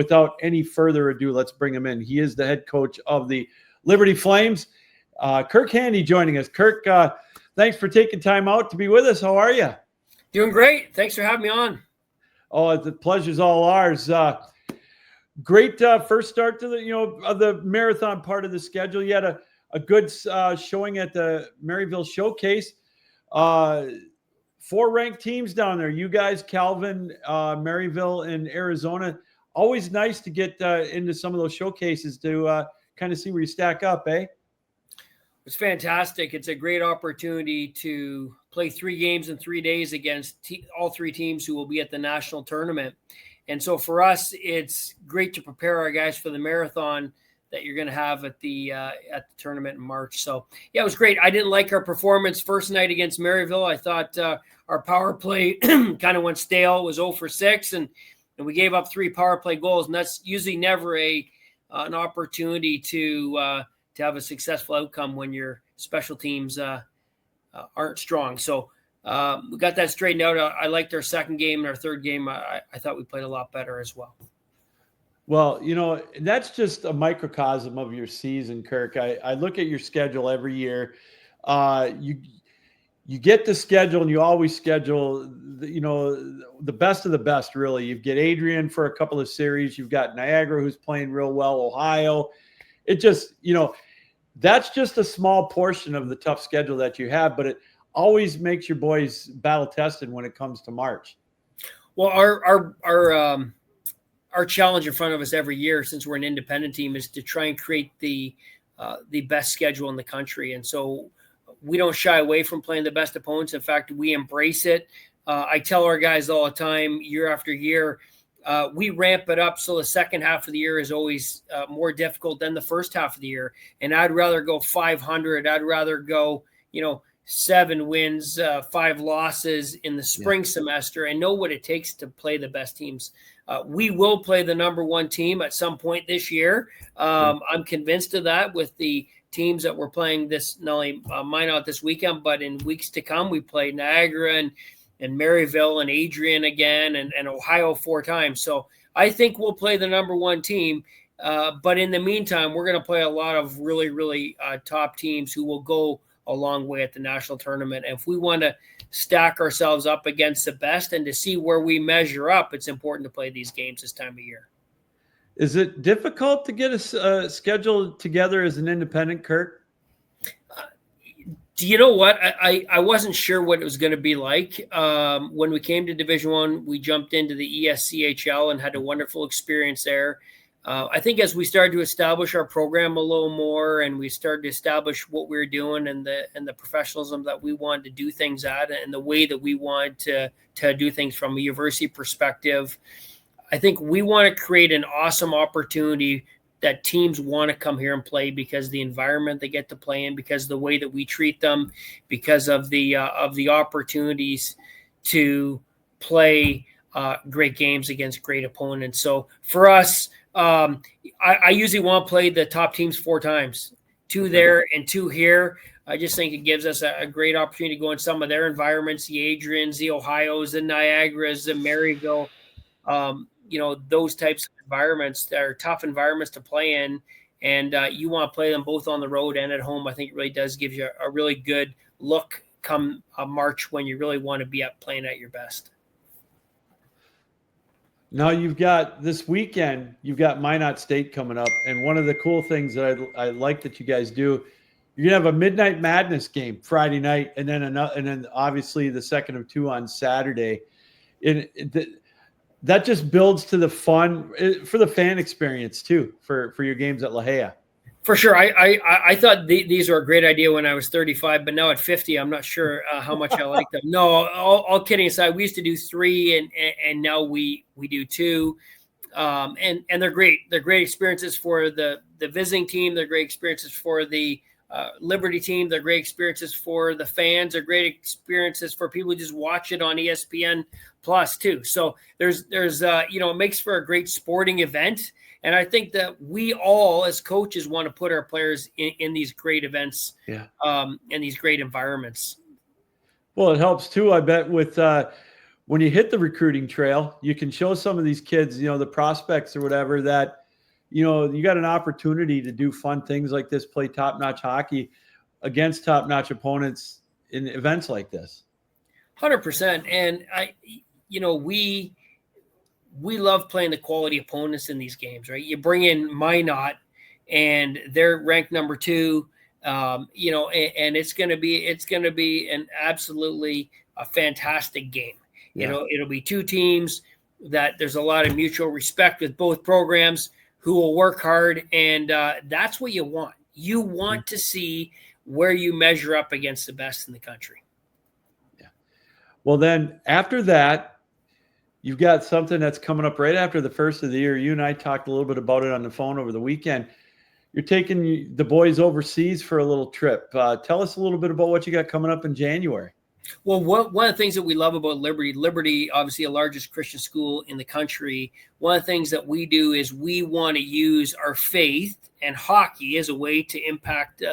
without any further ado, let's bring him in. He is the head coach of the Lberty Flames. Kirk Handy joining us. Kirk, thanks for taking time out to be with us. How are you? Doing great. Thanks for having me on. Oh, the pleasure's all ours. Great first start to the marathon part of the schedule. You had a good showing at the Maryville Showcase. 4 ranked teams down there. You guys, Calvin, Maryville, and Arizona. Always nice to get into some of those showcases to kind of see where you stack up, eh? It's fantastic. It's a great opportunity to play 3 games in 3 days against all 3 teams who will be at the national tournament. And so for us, it's great to prepare our guys for the marathon that you're going to have at the tournament in March. So, yeah, it was great. I didn't like our performance first night against Maryville. I thought our power play kind of went stale. It was 0 for 6, and we gave up 3 power play goals, and that's usually never an opportunity to have a successful outcome when your special teams aren't strong. So we got that straightened out. I liked our second game and our third game. I thought we played a lot better as well. Well, that's just a microcosm of your season, Kirk. I look at your schedule every year. You get the schedule, and you always schedule, the best of the best, really. You get Adrian for a couple of series. You've got Niagara, who's playing real well, Ohio. It just, that's just a small portion of the tough schedule that you have, but it always makes your boys battle tested when it comes to March. Well, our challenge in front of us every year, since we're an independent team, is to try and create the best schedule in the country. And so we don't shy away from playing the best opponents. In fact, we embrace it. I tell our guys all the time, year after year, we ramp it up so the second half of the year is always more difficult than the first half of the year. And I'd rather go 500. I'd rather go, 7 wins, 5 losses in the spring semester, and know what it takes to play the best teams. We will play the number 1 team at some point this year. I'm convinced of that with the teams that we're playing this, not only Minot this weekend, but in weeks to come. We play Niagara and Maryville and Adrian again and Ohio 4 times. So I think we'll play the number 1 team. But in the meantime, we're going to play a lot of really, really top teams who will go a long way at the national tournament. And if we want to stack ourselves up against the best and to see where we measure up, it's important to play these games this time of year. Is it difficult to get a schedule together as an independent, Kirk? Do you know what? I wasn't sure what it was going to be like. When we came to Division I, we jumped into the ESCHL and had a wonderful experience there. I think as we started to establish our program a little more, and we started to establish what we were doing and the professionalism that we wanted to do things at, and the way that we wanted to do things from a university perspective, I think we want to create an awesome opportunity that teams want to come here and play because the environment they get to play in, because the way that we treat them, because of the opportunities to play great games against great opponents. So for us, I usually want to play the top teams 4 times, 2 there and 2 here. I just think it gives us a great opportunity to go in some of their environments, the Adrians, the Ohios, the Niagaras, the Maryville, those types of environments that are tough environments to play in. And you want to play them both on the road and at home. I think it really does give you a really good look come March when you really want to be playing at your best. Now you've got this weekend, you've got Minot State coming up. And one of the cool things that I like that you guys do, you're going to have a Midnight Madness game Friday night, and then obviously the second of 2 on Saturday. That just builds to the fun for the fan experience too, for your games at La Jolla. For sure. I thought these were a great idea when I was 35, but now at 50, I'm not sure how much I like them. No, all kidding aside, we used to do 3 and now we do 2. And they're great. They're great experiences for the visiting team. They're great experiences for the Lberty team. They're great experiences for the fans. They're great experiences for people who just watch it on ESPN Plus too. So there's it makes for a great sporting event. And I think that we all, as coaches, want to put our players in these great events, and these great environments. Well, it helps too, I bet, with when you hit the recruiting trail, you can show some of these kids, the prospects or whatever, that, you got an opportunity to do fun things like this, play top-notch hockey against top-notch opponents in events like this. 100%. And we love playing the quality opponents in these games, right? You bring in Minot and they're ranked number 2, and it's going to be an absolutely a fantastic game. Yeah. It'll be 2 teams that there's a lot of mutual respect with both programs, who will work hard. And that's what you want. You want to see where you measure up against the best in the country. Yeah. Well, then after that, you've got something that's coming up right after the first of the year. You and I talked a little bit about it on the phone over the weekend. You're taking the boys overseas for a little trip. Tell us a little bit about what you got coming up in January. Well, one of the things that we love about Lberty, obviously the largest Christian school in the country, one of the things that we do is we want to use our faith and hockey as a way to impact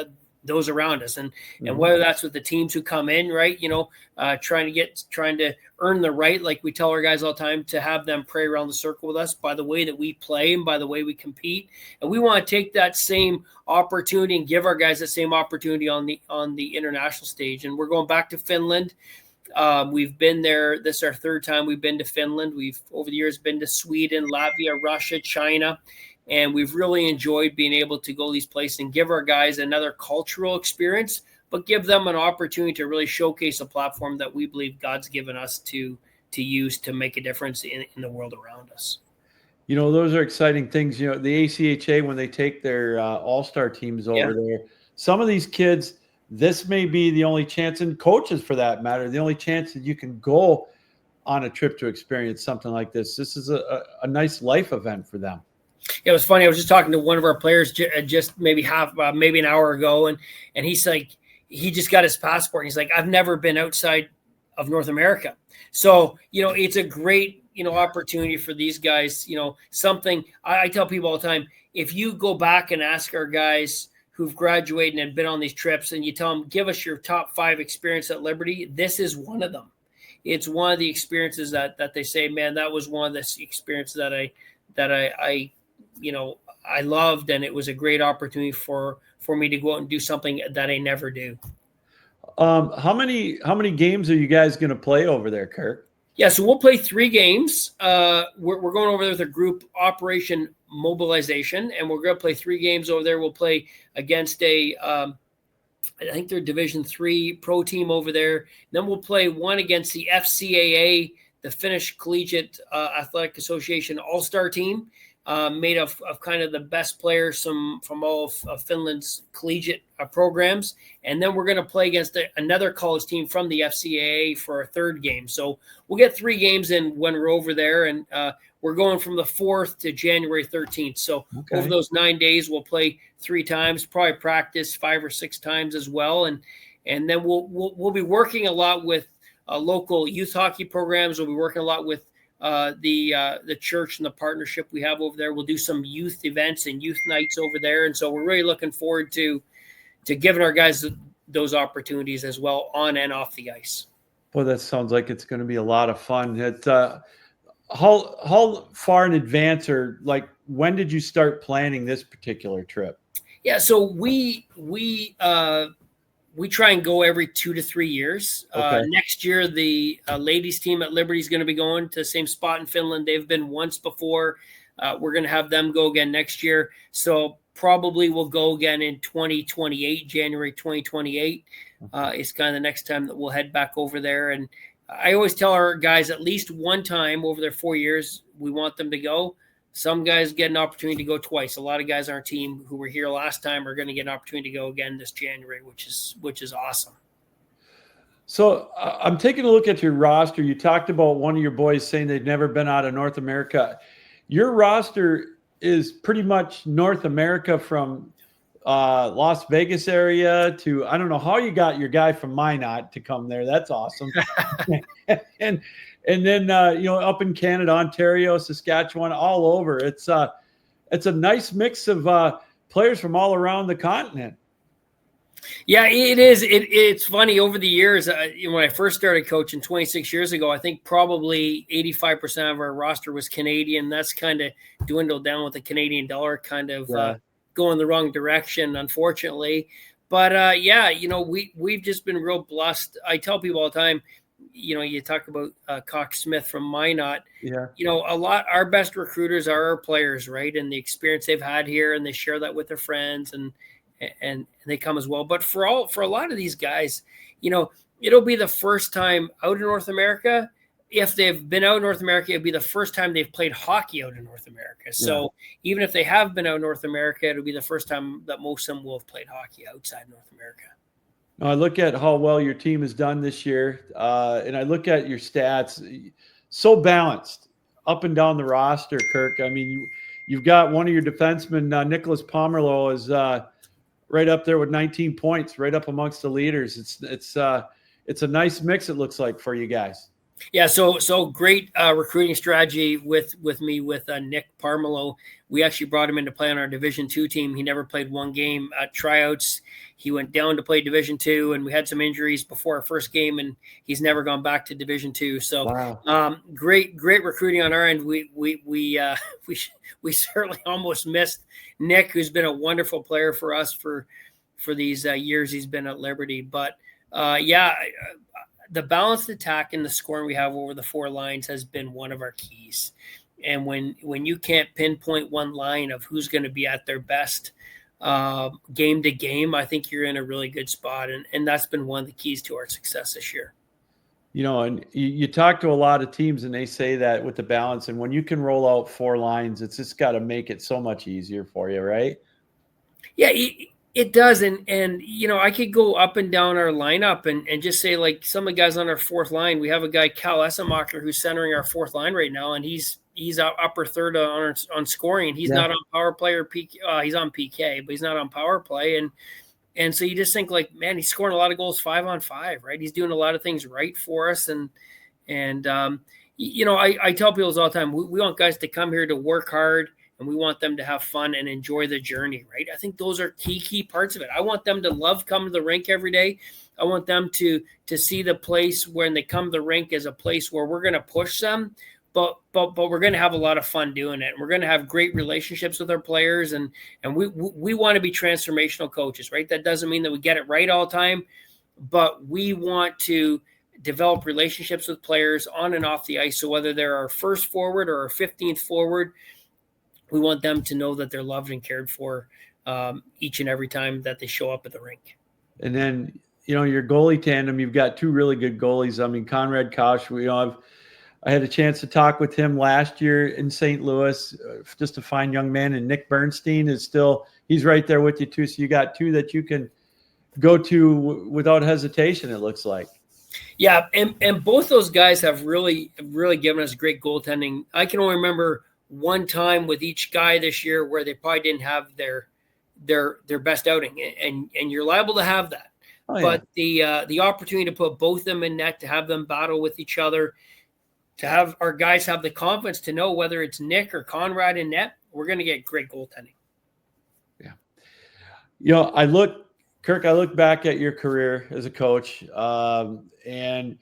those around us. And whether that's with the teams who come in, right, trying to earn the right, like we tell our guys all the time, to have them pray around the circle with us by the way that we play and by the way we compete. And we want to take that same opportunity and give our guys the same opportunity on the international stage. And we're going back to Finland. We've been there. This is our 3rd time we've been to Finland. We've over the years been to Sweden, Latvia, Russia, China. And we've really enjoyed being able to go these places and give our guys another cultural experience, but give them an opportunity to really showcase a platform that we believe God's given us to use to make a difference in the world around us. Those are exciting things. The ACHA, when they take their all-star teams over there, some of these kids, this may be the only chance, and coaches for that matter, the only chance that you can go on a trip to experience something like this. This is a nice life event for them. It was funny. I was just talking to one of our players just maybe an hour ago, and he's like, he just got his passport. And he's like, I've never been outside of North America. So, it's a great, opportunity for these guys. Something I tell people all the time, if you go back and ask our guys who've graduated and been on these trips and you tell them, give us your top 5 experience at Lberty, this is one of them. It's one of the experiences that they say, man, that was one of the experiences that I loved, and it was a great opportunity for me to go out and do something that I never do. How many games are you guys going to play over there, Kirk? Yeah, so we'll play 3 games. We're going over there with a group, Operation Mobilization, and we're going to play 3 games over there. We'll play against I think they're Division 3 pro team over there. Then we'll play one against the FCAA, the Finnish Collegiate Athletic Association All-Star team. Made of kind of the best players from all of Finland's collegiate programs. And then we're going to play against another college team from the FCAA for a 3rd game. So we'll get 3 games in when we're over there. And we're going from the 4th to January 13th. So over those 9 days, we'll play 3 times, probably practice 5 or 6 times as well. And then we'll be working a lot with local youth hockey programs. We'll be working a lot with the church and the partnership we have over there. We'll do some youth events and youth nights over there. And so we're really looking forward to giving our guys those opportunities as well on and off the ice. Well, that sounds like it's going to be a lot of fun. How far in advance, or like when did you start planning this particular trip? Yeah. So we try and go every 2 to 3 years. Next year, the ladies team at Lberty is going to be going to the same spot in Finland. They've been once before. We're going to have them go again next year. So probably we'll go again in 2028, January 2028 is kind of the next time that we'll head back over there. And I always tell our guys at least one time over their 4 years, we want them to go. Some guys get an opportunity to go twice. A lot of guys on our team who were here last time are going to get an opportunity to go again this January, which is awesome. So I'm taking a look at your roster. You talked about one of your boys saying they'd never been out of North America. Your roster is pretty much North America, from Las Vegas area to, I don't know how you got your guy from Minot to come there. That's awesome. And then, up in Canada, Ontario, Saskatchewan, all over. It's a nice mix of players from all around the continent. Yeah, it is. It's funny over the years. When I first started coaching 26 years ago, I think probably 85% of our roster was Canadian. That's kind of dwindled down with the Canadian dollar kind of going the wrong direction, unfortunately. But yeah, we've just been real blessed. I tell people all the time, you talk about Cox Smith from Minot. Yeah. Our best recruiters are our players, right? And the experience they've had here, and they share that with their friends, and they come as well. But for a lot of these guys, it'll be the first time out in North America. If they've been out in North America, it'll be the first time they've played hockey out in North America. So even if they have been out in North America, it'll be the first time that most of them will have played hockey outside North America. Now, I look at how well your team has done this year, and I look at your stats. So balanced up and down the roster, Kirk. I mean, you've got one of your defensemen, Nicholas Pomerleau, is right up there with 19 points, right up amongst the leaders. It's a nice mix, it looks like, for you guys. Yeah, so great recruiting strategy with Nick Pomerleau. We actually brought him in to play on our Division II team. He never played one game at tryouts. He went down to play Division II, and we had some injuries before our first game, and he's never gone back to Division II. So, wow. Great recruiting on our end. We certainly almost missed Nick, who's been a wonderful player for us for these years he's been at Lberty. But the balanced attack and the scoring we have over the four lines has been one of our keys. And when you can't pinpoint one line of who's going to be at their best game to game, I think you're in a really good spot. And that's been one of the keys to our success this year. And you talk to a lot of teams, and they say that with the balance, and when you can roll out four lines, it's just got to make it so much easier for you, right? Yeah, it does. And I could go up and down our lineup and just say, like, some of the guys on our fourth line, we have a guy, Cal Essemacher, who's centering our fourth line right now, and he's upper third on scoring. He's not on power play or PK. He's on PK, but he's not on power play. And so you just think, like, man, he's scoring a lot of goals 5-on-5, right? He's doing a lot of things right for us. And I tell people all the time, we want guys to come here to work hard, and we want them to have fun and enjoy the journey, right? I think those are key parts of it. I want them to love coming to the rink every day. I want them to see the place when they come to the rink as a place where we're going to push them, but we're going to have a lot of fun doing it. We're going to have great relationships with our players, and we want to be transformational coaches, right? That doesn't mean that we get it right all the time, but we want to develop relationships with players on and off the ice. So whether they're our first forward or our 15th forward, we want them to know that they're loved and cared for each and every time that they show up at the rink. And then, your goalie tandem, you've got two really good goalies. I mean, Conrad Kosh, I had a chance to talk with him last year in St. Louis, just a fine young man. And Nick Bernstein he's right there with you too. So you got two that you can go to without hesitation, it looks like. Yeah. And both those guys have really, really given us great goaltending. I can only remember one time with each guy this year where they probably didn't have their best outing, and you're liable to have that. Oh, yeah. But the opportunity to put both of them in net, to have them battle with each other, to have our guys have the confidence to know whether it's Nick or Conrad in net, we're going to get great goaltending. Yeah. Kirk, I look back at your career as a coach, and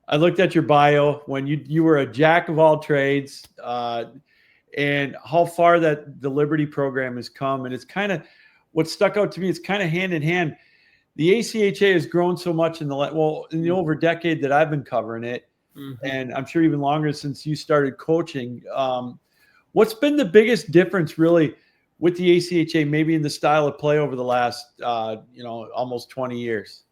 I looked at your bio when you were a jack of all trades, and how far that the Lberty program has come. And it's kind of what stuck out to me. It's kind of hand in hand. The ACHA has grown so much in the over a decade that I've been covering it. Mm-hmm. And I'm sure even longer since you started coaching. What's been the biggest difference really with the ACHA, maybe in the style of play over the last, almost 20 years?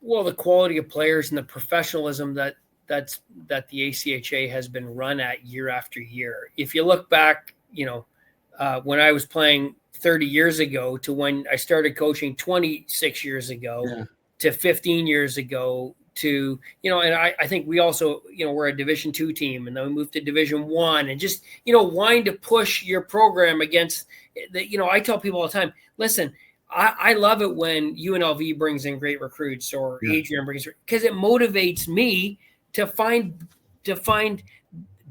Well, the quality of players and the professionalism that the ACHA has been run at year after year. If you look back, when I was playing 30 years ago to when I started coaching 26 years ago to 15 years ago to, and I think we also, we're a Division II team, and then we moved to Division I, and just, wanting to push your program against I tell people all the time, listen, I love it when UNLV brings in great recruits or Adrian brings, because it motivates me to find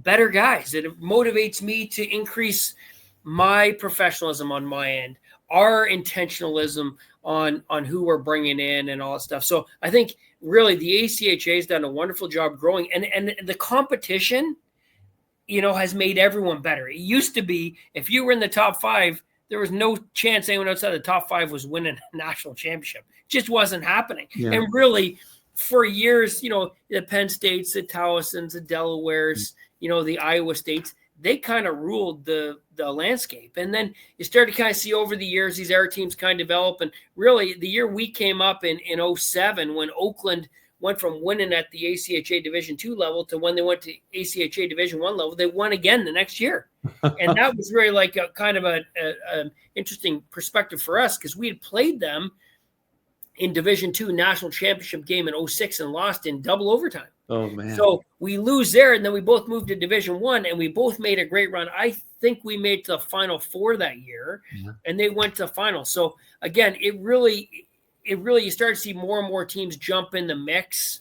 better guys. It motivates me to increase my professionalism on my end, our intentionalism on who we're bringing in and all that stuff. So I think really the ACHA has done a wonderful job growing, and the competition, has made everyone better. It used to be if you were in the top 5, there was no chance anyone outside the top 5 was winning a national championship. It just wasn't happening. Yeah. And really, for years, the Penn States, the Towsons, the Delawares, the Iowa States, they kind of ruled the landscape. And then you start to kind of see over the years these air teams kind of develop. And really, the year we came up in 07, when Oakland went from winning at the ACHA Division II level to when they went to ACHA Division I level, they won again the next year. And that was really like a kind of an interesting perspective for us, because we had played them in Division II national championship game in 06 and lost in double overtime. Oh, man. So we lose there, and then we both moved to Division I, and we both made a great run. I think we made to the Final Four that year, and they went to the final. So, again, it really, you start to see more and more teams jump in the mix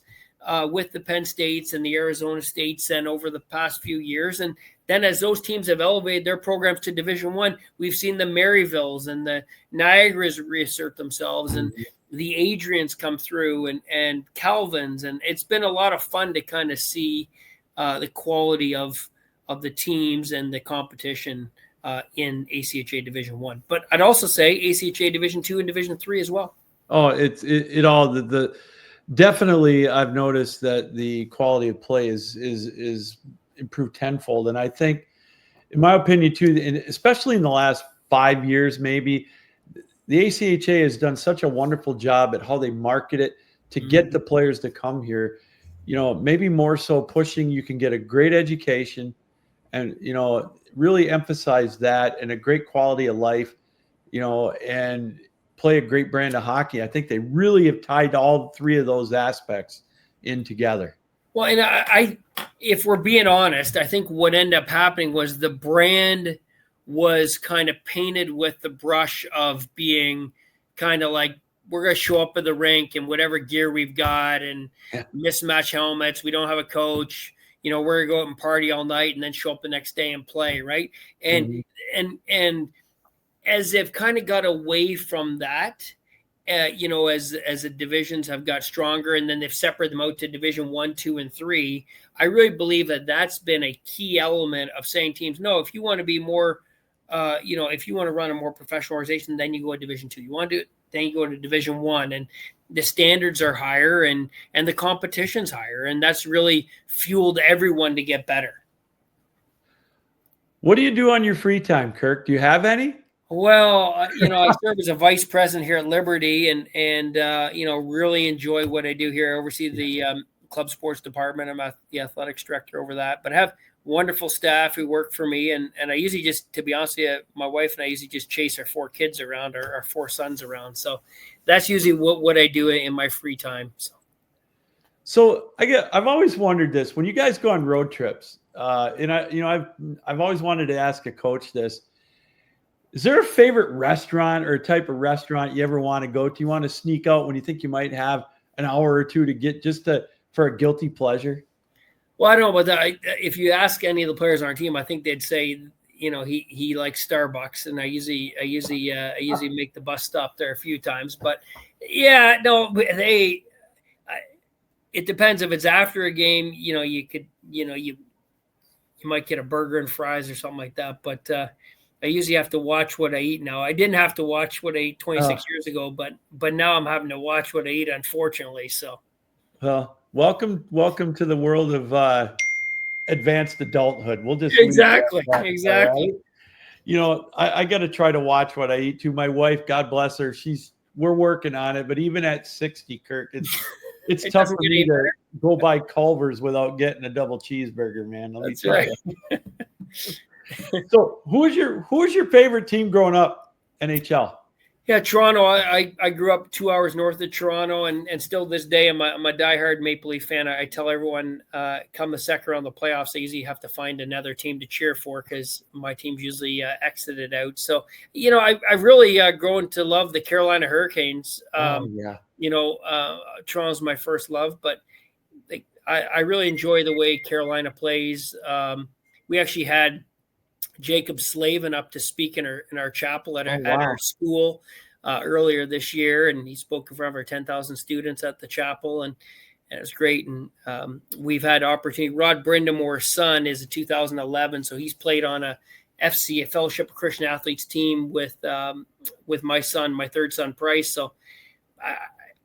with the Penn States and the Arizona States and over the past few years. And then as those teams have elevated their programs to Division I, we've seen the Maryvilles and the Niagaras reassert themselves, and the Adrians come through, and Calvins. And it's been a lot of fun to kind of see the quality of the teams and the competition in ACHA Division I. But I'd also say ACHA Division II and Division III as well. Oh, it all the definitely. I've noticed that the quality of play is improved tenfold, and I think, in my opinion, too, and especially in the last 5 years, maybe the ACHA has done such a wonderful job at how they market it to get the players to come here. Maybe more so pushing you can get a great education, and really emphasize that, and a great quality of life, and play a great brand of hockey. I think they really have tied all 3 of those aspects in together. Well, and I if we're being honest, I think what ended up happening was the brand was kind of painted with the brush of being kind of like, we're going to show up at the rink in whatever gear we've got and mismatch helmets. We don't have a coach. We're going to go out and party all night and then show up the next day and play, right? And as they've kind of got away from that, as the divisions have got stronger, and then they've separated them out to Division I, II, and III, I really believe that that's been a key element of saying teams, no, if you want to be more, if you want to run a more professional organization, then you go to Division II. You want to do it, then you go to Division I, and the standards are higher, and the competition's higher, and that's really fueled everyone to get better. What do you do on your free time, Kirk? Do you have any? Well, I serve as a vice president here at Lberty, and really enjoy what I do here. I oversee the club sports department. I'm the athletics director over that, but I have wonderful staff who work for me. And I usually just, to be honest with you, my wife and I usually just chase our 4 kids around, our 4 sons around. So that's usually what I do in my free time. So I've always wondered this, when you guys go on road trips, and I've always wanted to ask a coach this. Is there a favorite restaurant or a type of restaurant you ever want to go to? You want to sneak out when you think you might have an hour or two to get for a guilty pleasure? Well, I don't know, but if you ask any of the players on our team, I think they'd say, he likes Starbucks, and I usually make the bus stop there a few times. But yeah, no, it depends. If it's after a game, you could, you might get a burger and fries or something like that. But I usually have to watch what I eat now. I didn't have to watch what I ate 26 years ago, but now I'm having to watch what I eat, unfortunately. So, well, welcome to the world of advanced adulthood. We'll just exactly. Right? I got to try to watch what I eat too. My wife, God bless her, we're working on it. But even at 60, Kirk, it's tough for me to go buy Culver's without getting a double cheeseburger, man. Let me tell you. So who was your favorite team growing up, NHL? Yeah, Toronto. I grew up 2 hours north of Toronto, and still this day I'm a diehard Maple Leaf fan. I tell everyone, come the second round of the playoffs, I usually have to find another team to cheer for, because my team's usually exited out. So, I've really grown to love the Carolina Hurricanes. Toronto's my first love, but I really enjoy the way Carolina plays. We actually had Jacob Slavin up to speak in our chapel at wow. our school earlier this year, and he spoke in front of our 10,000 students at the chapel, and it was great. And we've had opportunity. Rod Brindamore's son is a 2011, so he's played on a FC, a Fellowship of Christian Athletes team with my son, my third son, Price. So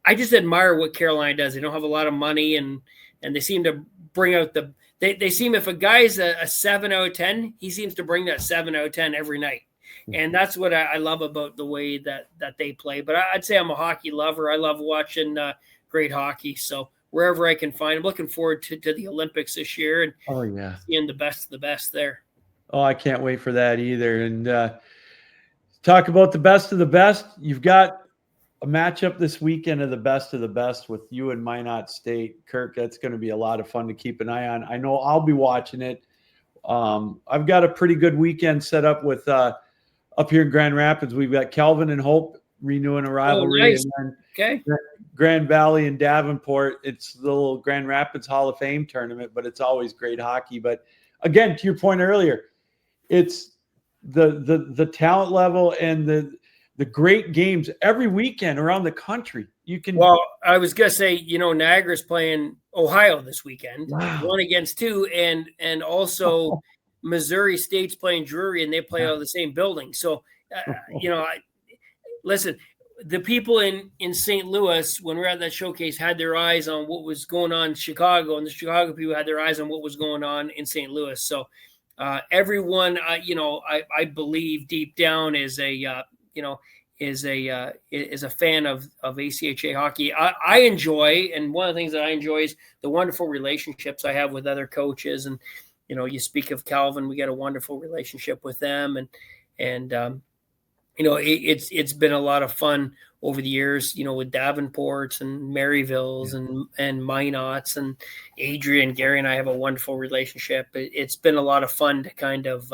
I just admire what Carolina does. They don't have a lot of money, and they seem to bring out they seem, if a guy's a 7 out of 10, he seems to bring that 7 out of 10 every night. And that's what I love about the way that they play. But I'd say I'm a hockey lover. I love watching great hockey. So wherever I can find, I'm looking forward to the Olympics this year and seeing the best of the best there. Oh, I can't wait for that either. And talk about the best of the best. You've got a matchup this weekend of the best with you and Minot State. Kirk, that's going to be a lot of fun to keep an eye on. I know I'll be watching it. I've got a pretty good weekend set up with up here in Grand Rapids. We've got Calvin and Hope renewing a rivalry. Oh, nice. And then Grand Valley and Davenport. It's the little Grand Rapids Hall of Fame tournament, but it's always great hockey. But again, to your point earlier, it's the talent level and the great games every weekend around the country. Well, I was gonna say, Niagara's playing Ohio this weekend, wow. 1-2, and also Missouri State's playing Drury, and they play out of the same building. So, listen, the people in St. Louis, when we were at that showcase, had their eyes on what was going on in Chicago, and the Chicago people had their eyes on what was going on in St. Louis. So, everyone, I believe deep down is a fan of ACHA hockey. I enjoy, and one of the things that I enjoy is the wonderful relationships I have with other coaches. And, you speak of Calvin, we got a wonderful relationship with them. And it's been a lot of fun over the years, with Davenports and Maryvilles and Minots and Adrian, Gary, and I have a wonderful relationship. It's been a lot of fun to kind of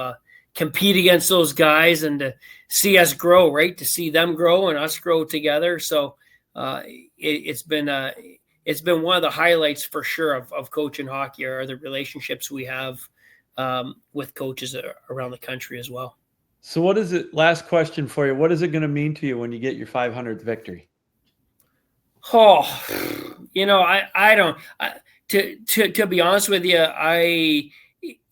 compete against those guys and to see us grow, right? To see them grow and us grow together. So it's been one of the highlights for sure of coaching hockey are the relationships we have with coaches around the country as well. So what is it? Last question for you. What is it going to mean to you when you get your 500th victory? Oh, I don't, to be honest with you,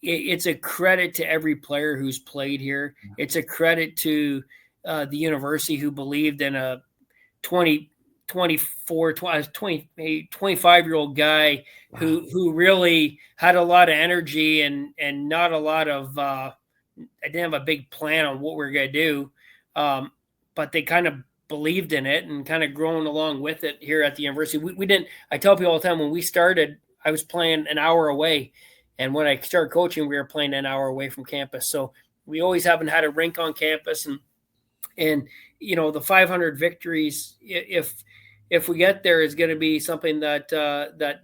it's a credit to every player who's played here. It's a credit to the university who believed in a 25-year-old guy who really had a lot of energy and not a lot of I didn't have a big plan on what we were going to do, but they kind of believed in it and kind of grown along with it here at the university. We didn't. I tell people all the time, when we started, I was playing an hour away. And when I started coaching, we were playing an hour away from campus. So we always haven't had a rink on campus. And the 500 victories, if we get there, is going to be something that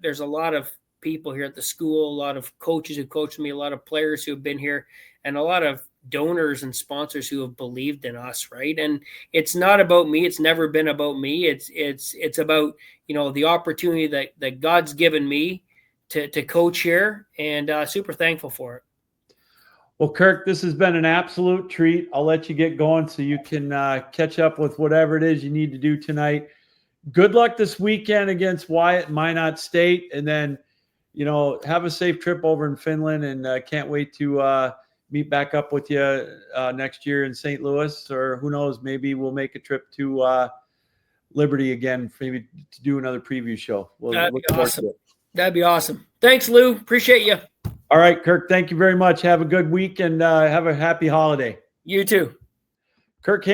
there's a lot of people here at the school, a lot of coaches who coached me, a lot of players who have been here, and a lot of donors and sponsors who have believed in us, right? And it's not about me. It's never been about me. It's about, the opportunity that God's given me to coach here, and super thankful for it. Well, Kirk, this has been an absolute treat. I'll let you get going so you can catch up with whatever it is you need to do tonight. Good luck this weekend against Wyatt and Minot State, and then, have a safe trip over in Finland, and can't wait to meet back up with you next year in St. Louis, or who knows, maybe we'll make a trip to Lberty again, maybe to do another preview show. That'd be awesome. That'd be awesome. Thanks, Lou. Appreciate you. All right, Kirk, thank you very much. Have a good week and have a happy holiday. You too. Kirk